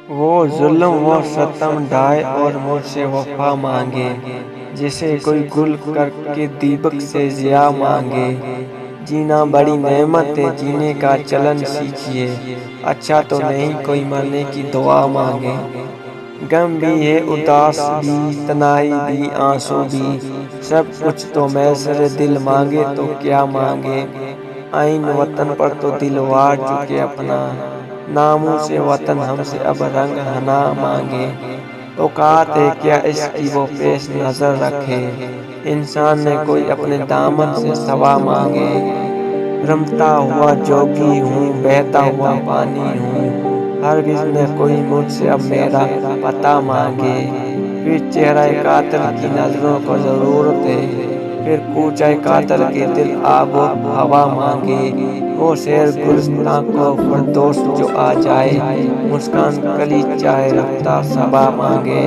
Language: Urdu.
وہ ظلم و ستم ڈھائے اور مجھ سے وفا مانگے، جسے کوئی گل کر کے دیبک سے ضیاء مانگے۔ جینا بڑی نعمت ہے، جینے کا چلن سیکھیے، اچھا تو نہیں کوئی مرنے کی دعا مانگے۔ غم بھی ہے، اداس بھی، تنہائی بھی، آنسو بھی، سب کچھ تو میسر دل مانگے تو کیا مانگے۔ آئین وطن پر تو دل وار چکے اپنا، ناموس وطن ہم سے اب رنگ حنا مانگے۔ اوقات ہے کیا اس کی وہ پیش نظر رکھے، انسان نے کوئی اپنے دامن سے صبا مانگے۔ رمتا ہوا جوگی ہوں، بہتا ہوا پانی ہوں، ہرگز نہ کوئی مجھ سے اب میرا پتہ مانگے۔ پھر چہرہ قاتل کی نظروں کو ضرورت ہے، پھر کوچہ قاتل کے دل آب و ہوا مانگے۔ وہ سیر گلستاں کو فردوس جو آ جائے، مسکان کلی چاہے رفتہ صبا مانگے۔